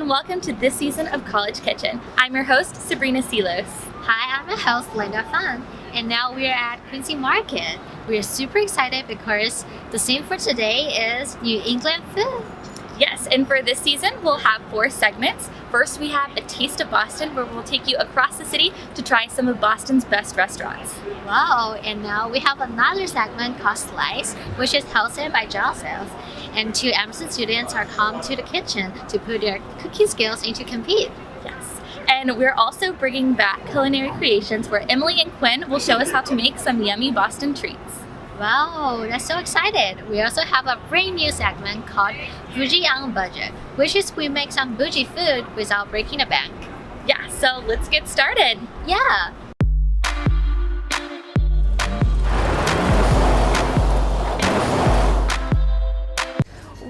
and welcome to this season of College Kitchen. I'm your host, Sabrina Silos. Hi, I'm your host, Linda Fan, and now we're at Quincy Market. We're super excited because the theme for today is New England food. Yes, and for this season, we'll have 4 segments. First, we have A Taste of Boston, where we'll take you across the city to try some of Boston's best restaurants. Wow, and now we have another segment called Slice, which is hosted by Joseph. And 2 Emerson students are come to the kitchen to put their cooking skills into compete. Yes, and we're also bringing back Culinary Creations, where Emily and Quinn will show us how to make some yummy Boston treats. Wow, that's so excited. We also have a brand new segment called Bougie on budget, which is we make some bougie food without breaking the bank. Yeah, so let's get started. Yeah.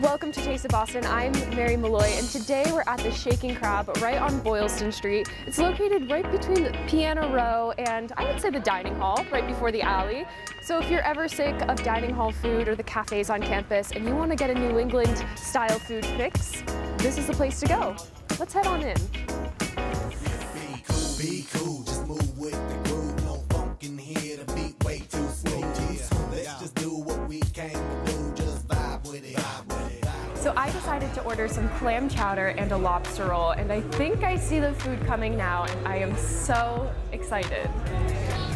Welcome to Taste of Boston. I'm Mary Malloy, and today we're at the Shaking Crab right on Boylston Street. It's located right between the Piano Row and I would say the dining hall, right before the alley. So if you're ever sick of dining hall food or the cafes on campus and you want to get a New England style food fix, this is the place to go. Let's head on in. Be cool, just move with the groove. No funk in here, the beat way too smooth. Let's just do what we came to do, just vibe with it. So I decided to order some clam chowder and a lobster roll, and I think I see the food coming now, and I am so excited.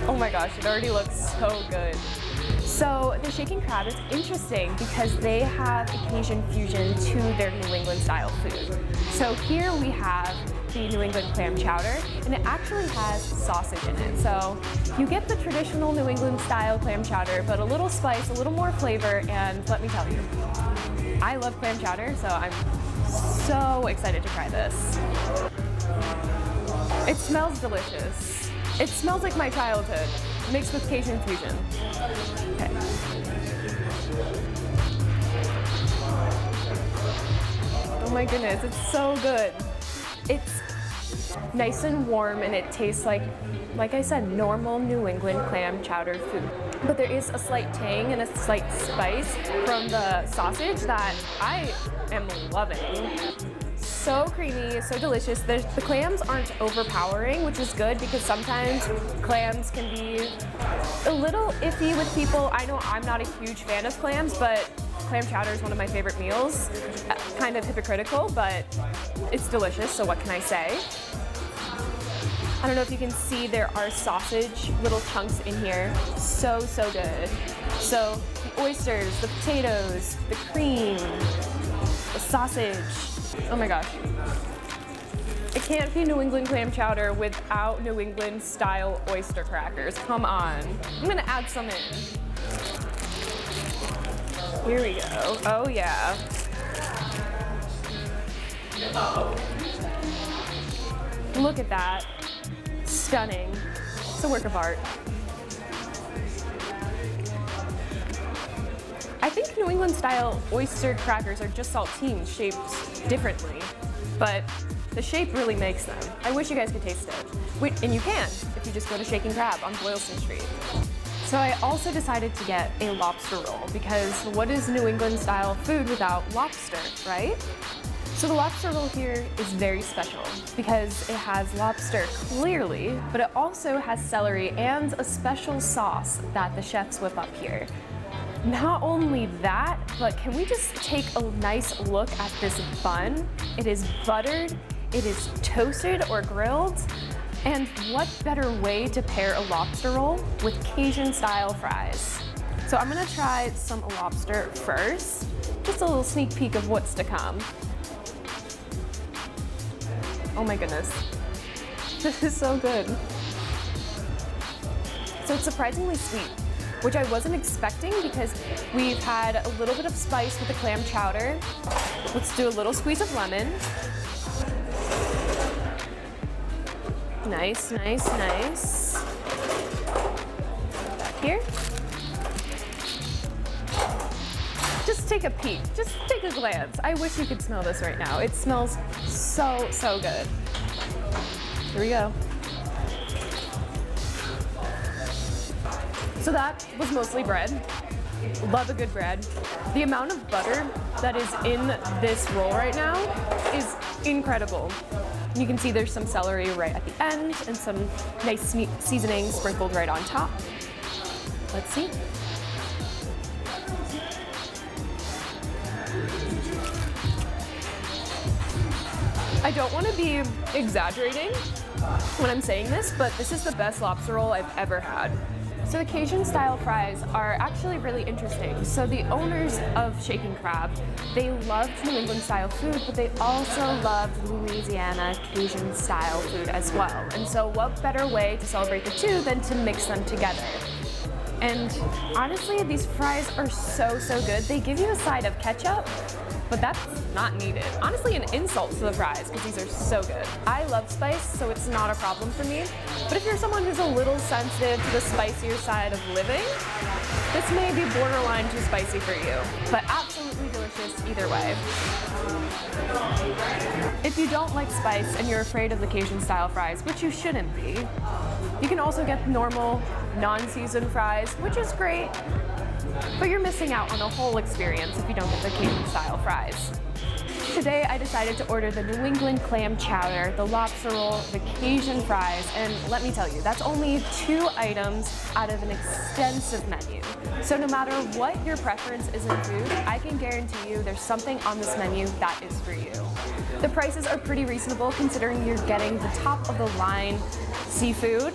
Oh my gosh, it already looks so good. So the Shaking Crab is interesting because they have a Cajun fusion to their New England style food. So here we have the New England clam chowder, and it actually has sausage in it. So you get the traditional New England style clam chowder, but a little spice, a little more flavor, and let me tell you, I love clam chowder, so I'm so excited to try this. It smells delicious. It smells like my childhood, mixed with Cajun fusion. Okay. Oh my goodness, it's so good. It's nice and warm, and it tastes like I said, normal New England clam chowder food. But there is a slight tang and a slight spice from the sausage that I am loving. So creamy, so delicious. The clams aren't overpowering, which is good because sometimes clams can be a little iffy with people. I know I'm not a huge fan of clams, but clam chowder is one of my favorite meals. Kind of hypocritical, but it's delicious, so what can I say? I don't know if you can see there are sausage little chunks in here. So good. So the oysters, the potatoes, the cream, the sausage. Oh my gosh. It can't be New England clam chowder without New England style oyster crackers. Come on. I'm gonna add some in. Here we go. Oh yeah. Look at that. Stunning. It's a work of art. I think New England style oyster crackers are just saltines shaped differently, but the shape really makes them. I wish you guys could taste it. And you can if you just go to Shaking Crab on Boylston Street. So I also decided to get a lobster roll because what is New England style food without lobster, right? So the lobster roll here is very special because it has lobster clearly, but it also has celery and a special sauce that the chefs whip up here. Not only that, but can we just take a nice look at this bun? It is buttered, it is toasted or grilled, and what better way to pair a lobster roll with Cajun style fries? So I'm gonna try some lobster first, just a little sneak peek of what's to come. Oh my goodness, this is so good. So it's surprisingly sweet, which I wasn't expecting because we've had a little bit of spice with the clam chowder. Let's do a little squeeze of lemon. Nice, nice, nice. Back here. Just take a peek, just take a glance. I wish you could smell this right now. It smells so good. Here we go. So that was mostly bread. Love a good bread. The amount of butter that is in this roll right now is incredible. You can see there's some celery right at the end and some nice seasoning sprinkled right on top. Let's see. I don't want to be exaggerating when I'm saying this, but this is the best lobster roll I've ever had. So the Cajun style fries are actually really interesting. So the owners of Shaking Crab, they loved New England style food, but they also loved Louisiana Cajun style food as well. And so what better way to celebrate the two than to mix them together? And honestly, these fries are so good. They give you a side of ketchup, but that's not needed. Honestly, an insult to the fries, because these are so good. I love spice, so it's not a problem for me. But if you're someone who's a little sensitive to the spicier side of living, this may be borderline too spicy for you, but absolutely delicious either way. If you don't like spice and you're afraid of the Cajun style fries, which you shouldn't be, you can also get normal, non-seasoned fries, which is great, but you're missing out on the whole experience if you don't get the Cajun style fries. Today I decided to order the New England clam chowder, the lobster roll, the Cajun fries, and let me tell you, that's only 2 items out of an extensive menu. So no matter what your preference is in food, I can guarantee you there's something on this menu that is for you. The prices are pretty reasonable considering you're getting the top of the line seafood,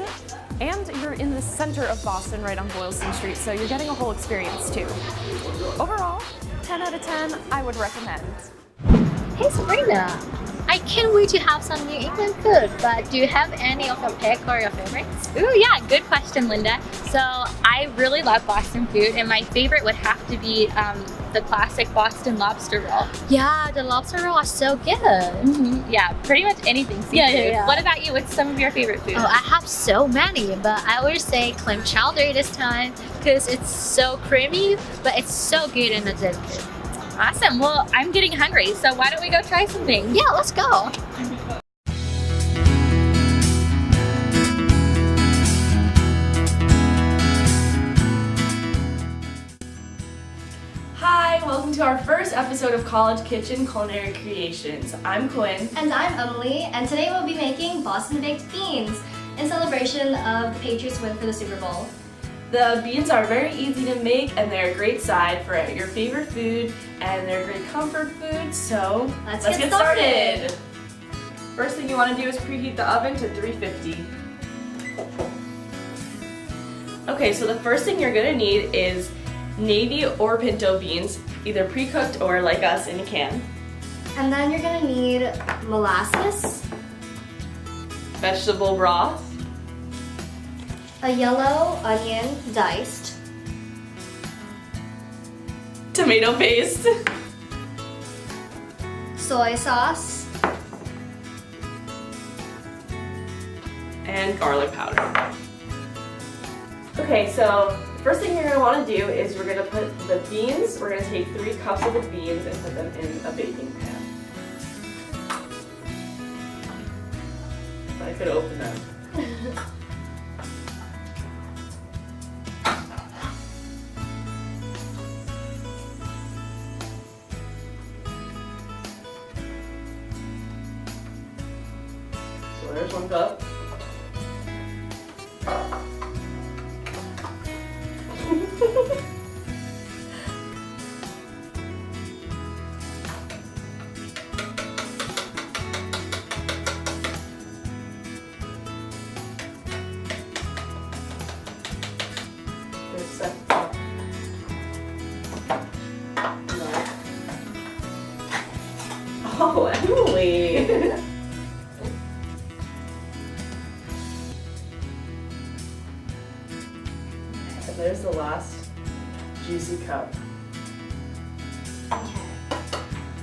and you're in the center of Boston right on Boylston Street, so you're getting a whole experience too. Overall, 10 out of 10, I would recommend. Hey Sabrina, I can't wait to have some New England food, but do you have any of your pick or your favorites? Ooh, yeah, good question, Linda. So I really love Boston food, and my favorite would have to be the classic Boston lobster roll. Yeah, the lobster roll are so good. Yeah, pretty much anything seafood. Yeah. What about you? What's some of your favorite foods? Oh, I have so many, but I would say clam chowder this time because it's so creamy, but it's so good and addictive. Awesome. Well, I'm getting hungry, so why don't we go try something? Yeah, let's go. Hi, welcome to our first episode of College Kitchen Culinary Creations. I'm Quinn. And I'm Emily, and today we'll be making Boston baked beans in celebration of the Patriots' win for the Super Bowl. The beans are very easy to make and they're a great side for your favorite food and they're a great comfort food, so let's get started. First thing you want to do is preheat the oven to 350. Okay, so the first thing you're going to need is navy or pinto beans, either pre-cooked or like us in a can. And then you're gonna need molasses, Vegetable broth, a yellow onion diced, tomato paste, soy sauce, and garlic powder. Okay, so the first thing you're going to want to do is we're going to put the beans, we're going to take 3 cups of the beans and put them in a baking pan. I could open them. So there's 1 cup. There's 2nd cup. Oh, Emily! And there's the last juicy cup. Okay.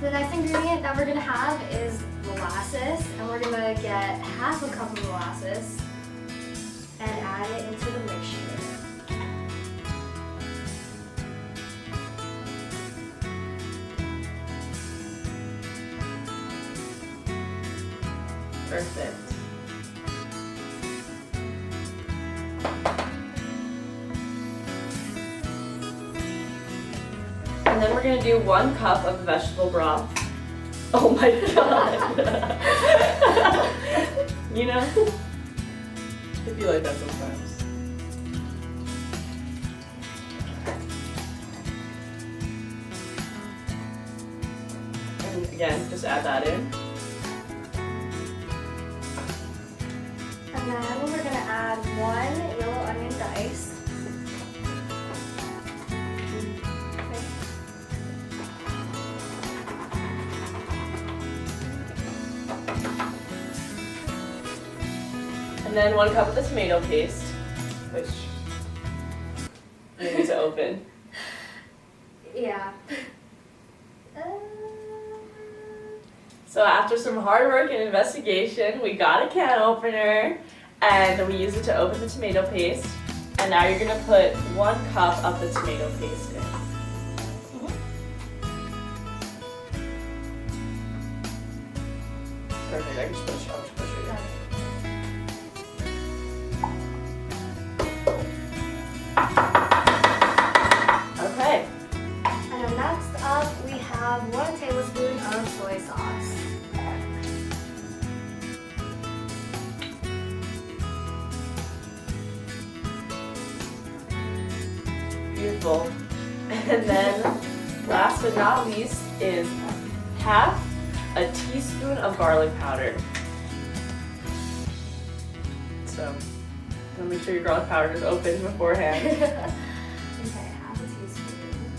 The next ingredient that we're gonna have is molasses, and we're gonna get half a cup of molasses and add it into the mixture. Perfect. And then we're going to do 1 cup of vegetable broth. Oh my god. You know? I feel like that sometimes. And again, just add that in. And then we're gonna add 1 yellow onion dice. And then 1 cup of the tomato paste, which you need to open. Yeah. So after some hard work and investigation, we got a can opener and we use it to open the tomato paste. And now you're gonna put 1 cup of the tomato paste in. Perfect, I can just push it. Okay. And then next up, we have 1 tablespoon of soy sauce. Beautiful. And then, last but not least, is half a teaspoon of garlic powder. So, make sure your garlic powder is open beforehand. Okay, half a teaspoon.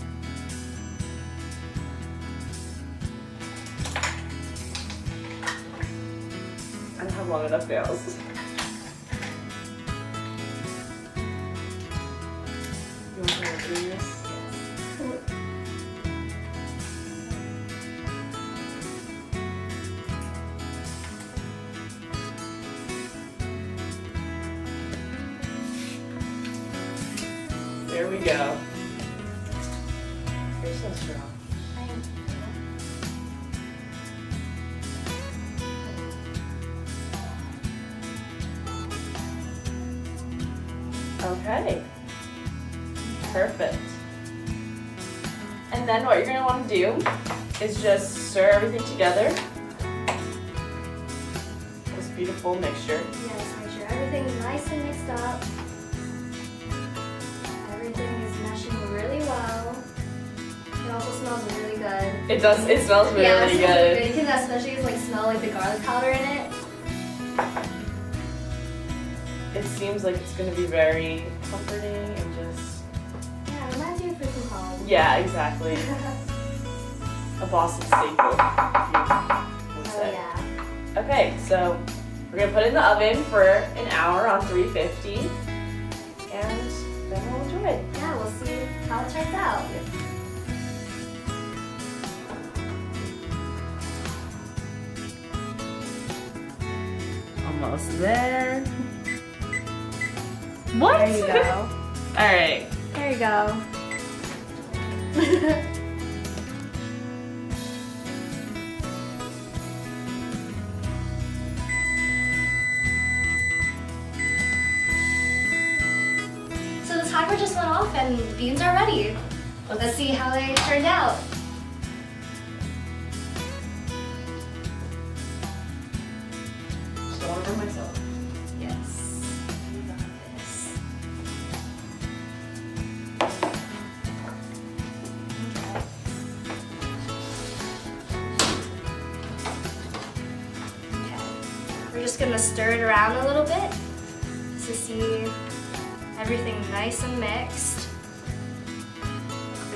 I don't have long enough nails. You want to do this? There we go. You're so strong. Okay. Perfect. And then what you're going to want to do is just stir everything together. This beautiful mixture. Yes, make sure everything's nice and mixed up. Everything is meshing really well. It also smells really good. It does. It smells really, Yeah, it really smells really good. good. You can especially smell the garlic powder in it. It seems like it's going to be very comforting and just... Yeah, it reminds you of food from home. Yeah, exactly. A Boston staple, you would Oh say. yeah. Okay, so we're going to put it in the oven for an hour on 350 and then we'll enjoy it. Yeah, we'll see how it turns out. Almost there. What? There you go. All right. There you go. So the timer just went off and the beans are ready. Let's see how they turned out. Just don't want to burn myself. Yes. You got this. Okay. We're just gonna stir it around a little bit to see everything nice and mixed.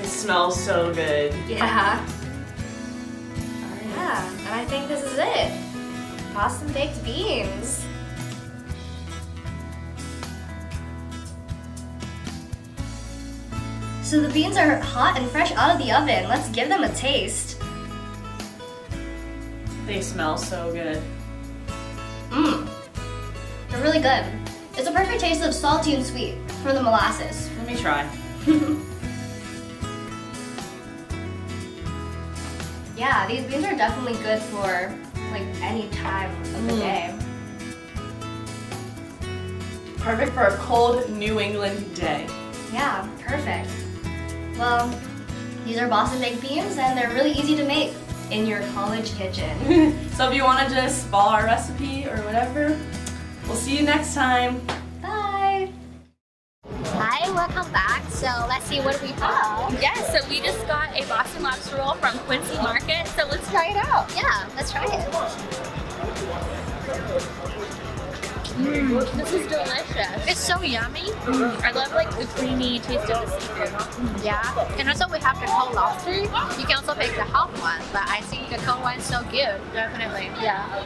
It smells so good. Yeah. All right. Yeah, and I think this is it. Boston baked beans. So the beans are hot and fresh out of the oven. Let's give them a taste. They smell so good. Mmm. They're really good. It's a perfect taste of salty and sweet from the molasses. Let me try. Yeah, these beans are definitely good for like any time of the day. Perfect for a cold New England day. Yeah, perfect. Well, these are Boston baked beans and they're really easy to make. in your college kitchen. So if you want to just follow our recipe or whatever, we'll see you next time. Bye! Hi, welcome back. So let's see what we have. Yes, so we just got a Boston lobster roll from Quincy Market, so let's try it out. Yeah, let's try it. This is delicious. It's so yummy. I love like the creamy taste of the seafood. Yeah, and also we have the cold lobster. You can also pick the hot one, but I think the cold one's so good. Definitely. Yeah.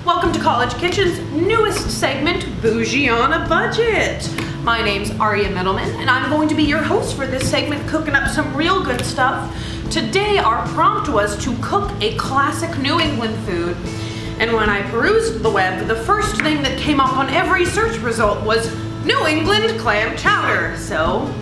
Welcome to College Kitchen's newest segment, Bougie on a Budget. My name's Aria Middleman, and I'm going to be your host for this segment, cooking up some real good stuff. Today, our prompt was to cook a classic New England food. And when I perused the web, the first thing that came up on every search result was New England clam chowder. So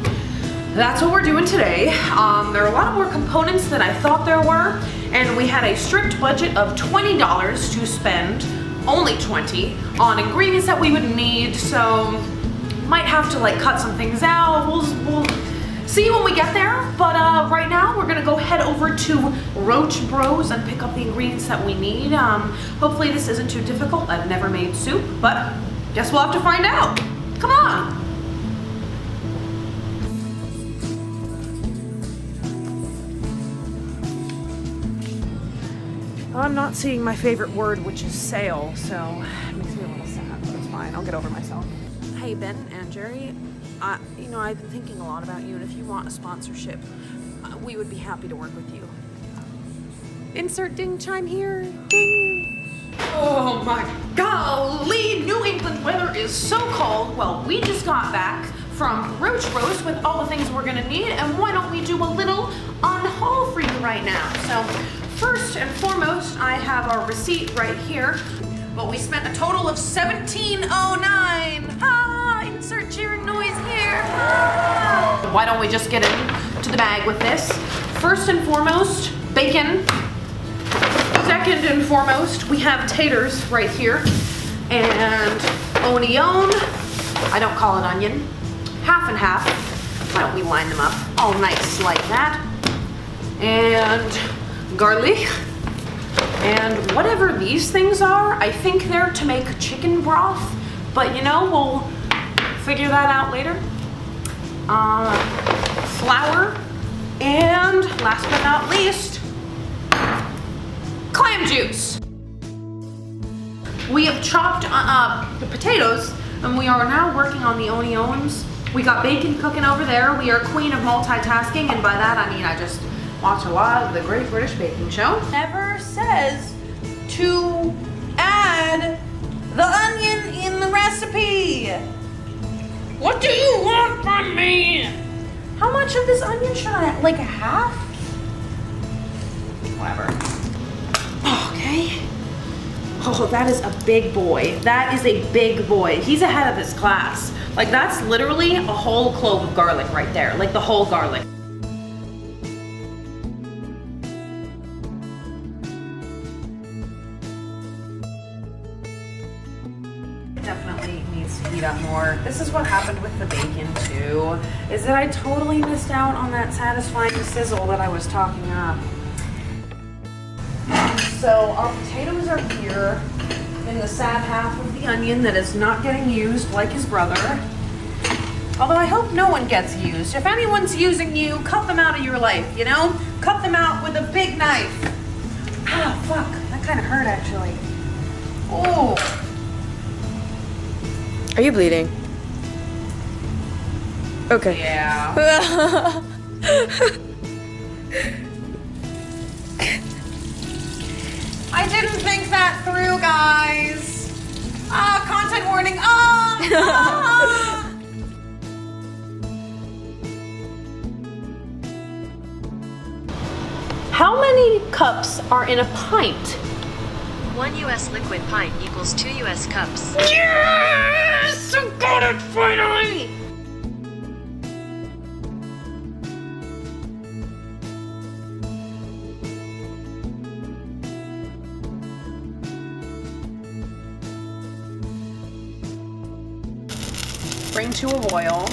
that's what we're doing today. There are a lot more components than I thought there were, and we had a strict budget of $20 to spend, only $20, on ingredients that we would need, so might have to like cut some things out. We'll see when we get there, but right now we're gonna go head over to Roach Bros and pick up the ingredients that we need. Hopefully this isn't too difficult. I've never made soup, but guess we'll have to find out. Come on. I'm not seeing my favorite word, which is sale, so it makes me a little sad, but it's fine. I'll get over myself. Hey, Ben and Jerry, you know, I've been thinking a lot about you, and if you want a sponsorship, we would be happy to work with you. Insert ding chime here. Ding. Oh my golly, New England weather is so cold. Well, we just got back from Roach Roast with all the things we're gonna need, and why don't we do a little on haul for you right now? So, first and foremost, I have our receipt right here. But we spent a total of $17.09. Insert cheering noise here. Why don't we just get into the bag with this? First and foremost, bacon. Second and foremost, we have taters right here. And onion. I don't call it onion. Half and half. Why don't we line them up all nice like that? And garlic. And whatever these things are, I think they're to make chicken broth, but you know, we'll figure that out later. Flour, and last but not least, clam juice. We have chopped the potatoes, and we are now working on the onions. We got bacon cooking over there. We are queen of multitasking, and by that I mean I just watch a lot of the Great British Baking Show. Never says to add the onion in the recipe. What do you want from me? How much of this onion should I add? Like a half? Whatever. Okay. Oh, that is a big boy. That is a big boy. He's ahead of his class. Like that's literally a whole clove of garlic right there. Like the whole garlic. Definitely needs to heat up more. This is what happened with the bacon too, is that I totally missed out on that satisfying sizzle that I was talking up. So our potatoes are here in the sad half of the onion that is not getting used like his brother. Although I hope no one gets used. If anyone's using you, cut them out of your life, you know? Cut them out with a big knife. Ah, fuck, that kind of hurt actually. Oh. Are you bleeding? Okay. Yeah. I didn't think that through, guys. Ah, content warning. Ah! How many cups are in a pint? 1 U.S. liquid pint equals 2 U.S. cups. Yes! I got it finally! bring to a boil.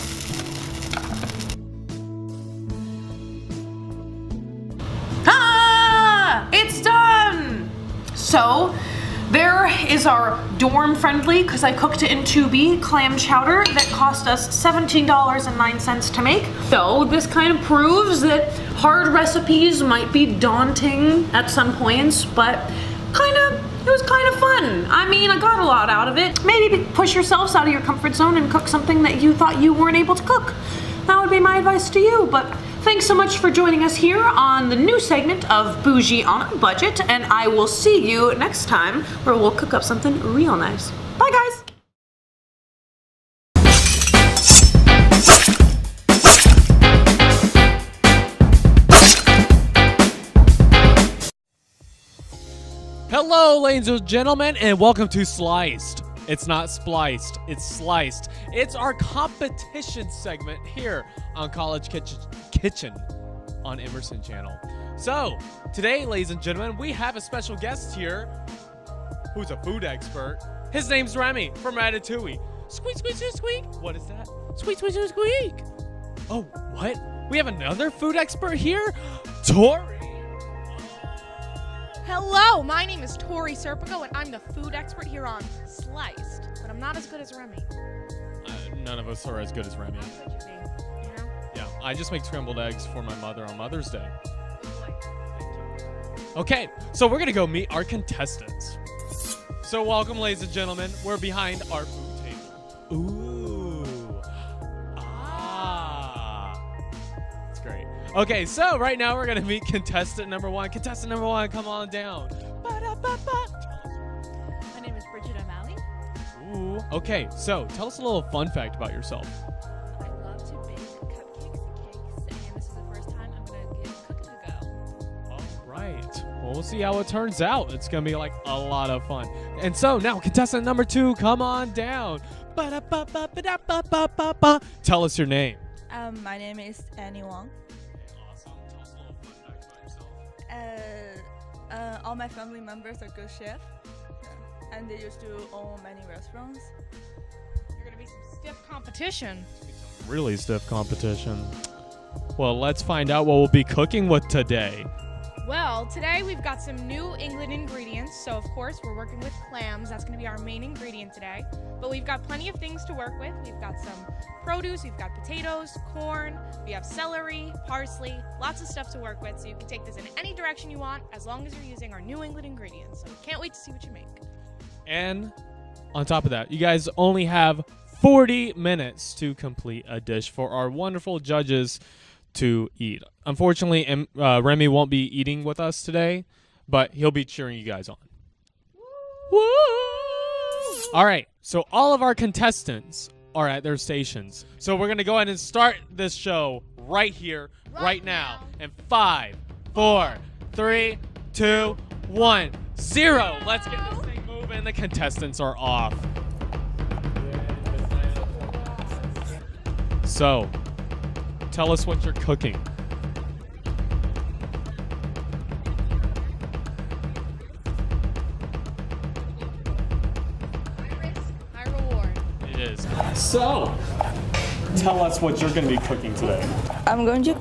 Ah! It's done! So, there is our dorm-friendly, because I cooked it in 2B, clam chowder that cost us $17.09 to make. So this kind of proves that hard recipes might be daunting at some points, but it was kind of fun. I mean, I got a lot out of it. Maybe push yourselves out of your comfort zone and cook something that you thought you weren't able to cook. That would be my advice to you, but thanks so much for joining us here on the new segment of Bougie on a Budget, and I will see you next time where we'll cook up something real nice. Bye, guys. Hello, ladies and gentlemen, and welcome to Sliced. It's not spliced, it's sliced. It's our competition segment here on College Kitchen on Emerson Channel. So, today, ladies and gentlemen, we have a special guest here who's a food expert. His name's Remy from Ratatouille. Squeak, squeak, squeak, squeak. What is that? Squeak, squeak, squeak, squeak. Oh, what? We have another food expert here? Tori. Hello, my name is Tori Serpico, and I'm the food expert here on Sliced, but I'm not as good as Remy. None of us are as good as Remy. Yeah, I just make scrambled eggs for my mother on Mother's Day. Okay, so we're gonna go meet our contestants. So welcome, ladies and gentlemen. We're behind our food table. Ooh. Ah. That's great. Okay, so right now we're gonna meet contestant number one. Contestant number one, come on down. My name is Bridget O'Malley. Ooh. Okay, so tell us a little fun fact about yourself. I love to bake cupcakes and cakes, and this is the first time I'm gonna give cooking a go. All right. Well, we'll see how it turns out. It's gonna be like a lot of fun. And so now, contestant number two, come on down. Tell us your name. My name is Annie Wong. Awesome. Tell us a little fun fact about yourself. All my family members are good chefs, and they used to own many restaurants. You're gonna be some stiff competition. Really stiff competition. Well, let's find out what we'll be cooking with today. Well, today we've got some New England ingredients. So, of course, we're working with clams. That's going to be our main ingredient today. But we've got plenty of things to work with. We've got some produce, we've got potatoes, corn, we have celery, parsley, lots of stuff to work with. So you can take this in any direction you want as long as you're using our New England ingredients. So can't wait to see what you make. And on top of that, you guys only have 40 minutes to complete a dish for our wonderful judges to eat. Unfortunately, Remy won't be eating with us today, but he'll be cheering you guys on. Woo! All right, so all of our contestants are at their stations. So we're going to go ahead and start this show right here, right now. And 5, 4, 3, 2, 1, 0. Let's get this thing moving. The contestants are off. So, tell us what you're cooking. High reward. It is. So, tell us what you're going to be cooking today. I'm going to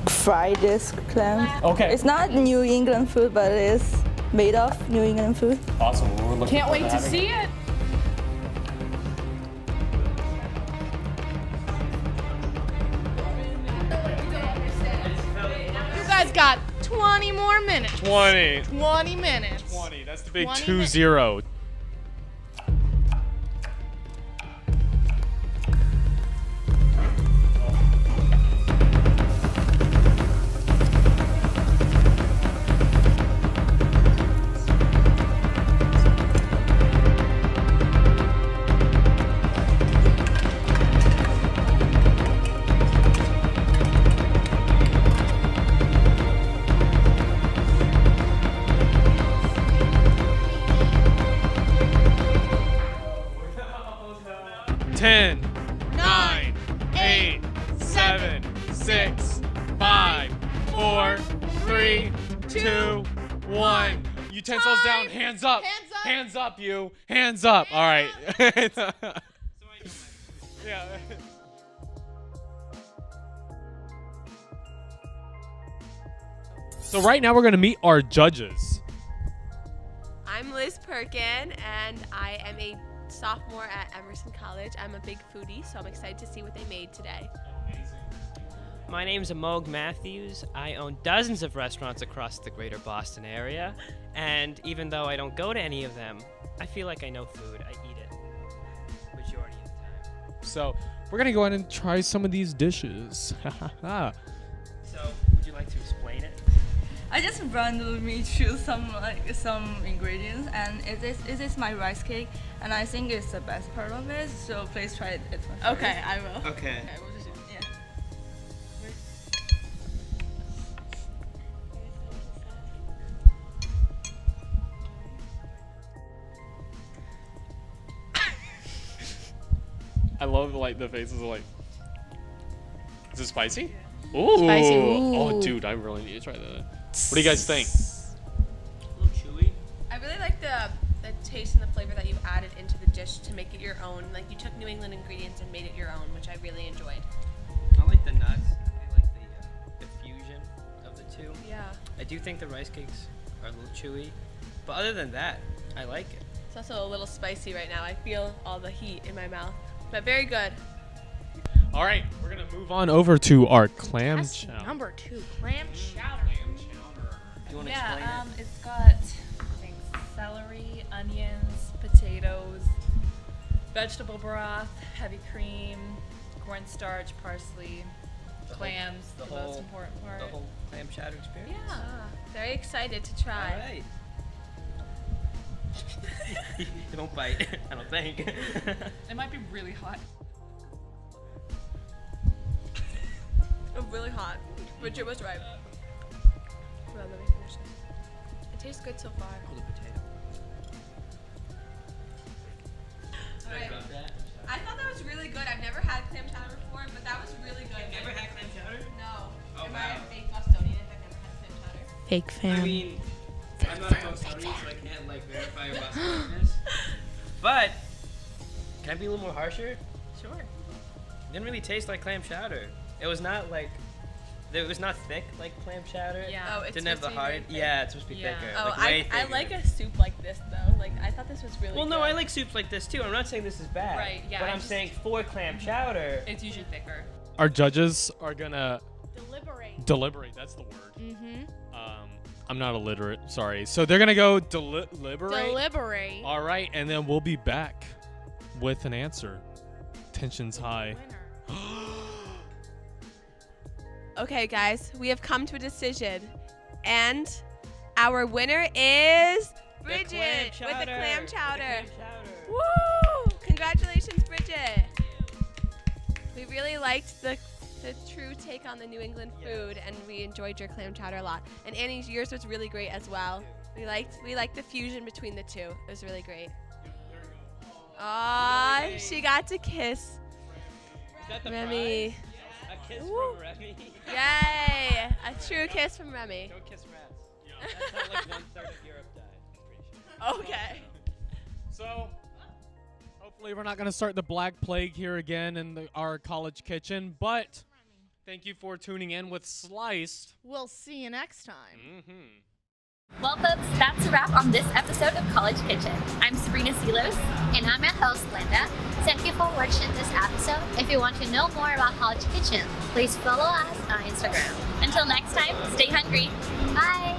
fry this clam. Okay. It's not New England food, but it is made of New England food. Awesome. We're looking Can't wait to see it. You guys got 20 more minutes. 20. 20 minutes. 20. That's the big 20 2-0. Ten, 9, 8, 7, 6, 5, 4, 3, 2, 1. Utensils down, hands up. Hands up. Hands up, you. Hands up. All right. Yeah. So right now we're gonna meet our judges. I'm Liz Perkin, and I am a sophomore at Emerson College. I'm a big foodie, so I'm excited to see what they made today. My name's Amog Matthews. I own dozens of restaurants across the greater Boston area, and even though I don't go to any of them, I feel like I know food. I eat it majority of the time. So we're gonna go ahead and try some of these dishes. So, would you like to explain it? I just randomly choose some ingredients, and it is my rice cake, and I think it's the best part of it. So please try it. It's my favorite. Okay, I will. Okay. We'll just, yeah. I love like the faces like. Is it spicy? Ooh. Spicy. Ooh. Oh, dude, I really need to try that. What do you guys think? A little chewy. I really like the taste and the flavor that you added into the dish to make it your own. Like you took New England ingredients and made it your own, which I really enjoyed. I like the nuts. I like the fusion of the two. Yeah. I do think the rice cakes are a little chewy, but other than that, I like it. It's also a little spicy right now. I feel all the heat in my mouth, but very good. All right, we're gonna move on over to our clam That's chowder. number 2, clam chowder. Do you want to Yeah, explain it? it's got celery, onions, potatoes, vegetable broth, heavy cream, cornstarch, parsley, clams, the most important part. The whole clam chowder experience? Yeah. Very excited to try. All right. Don't bite, I don't think. It might be really hot. It's really hot. Bridget was right. Well, let me finish this. It tastes good so far. Oh, the potato. Alright. I thought that was really good. I've never had clam chowder before, but that was really good. You've never had clam chowder? No. Oh, Am wow. I a fake Bostonian if I've never had clam chowder? Fake fan. I mean, I'm not a Bostonian, so I can't like verify your Bostonianness. But can I be a little more harsher? Sure. It didn't really taste like clam chowder. It was not like, it was not thick like clam chowder. Yeah. Oh, it's Didn't have the supposed to be hard. very thick. Yeah, it's supposed to be Yeah. thicker. Oh, like way I thicker. like a soup like this though. Like I thought this was really Well, good. no, I like soups like this too. I'm not saying this is bad. Right, yeah, But I I'm just- saying for clam chowder. It's usually thicker. Our judges are gonna Deliberate. That's the word. Mm-hmm. I'm not illiterate. Sorry. So they're gonna go deliberate. Deliberate. All right, and then we'll be back with an answer. Tension's high. Okay, guys, we have come to a decision, and our winner is Bridget with the clam chowder. Woo! Congratulations, Bridget. We really liked the true take on the New England food, and we enjoyed your clam chowder a lot. And Annie, yours was really great as well. We liked the fusion between the two. It was really great. Aw, she got to kiss Is that the Remy. prize? A kiss Woo. from Remy. Yay! A true kiss from Remy. Don't kiss rats. That's how like 1/3 of Europe died. I'm pretty sure. Okay. So hopefully we're not gonna start the Black Plague here again in our college kitchen, but thank you for tuning in with Sliced. We'll see you next time. Mm-hmm. Well, folks, that's a wrap on this episode of College Kitchen. I'm Sabrina Silos. And I'm your host, Brenda. Thank you for watching this episode. If you want to know more about College Kitchen, please follow us on Instagram. Until next time, stay hungry. Bye!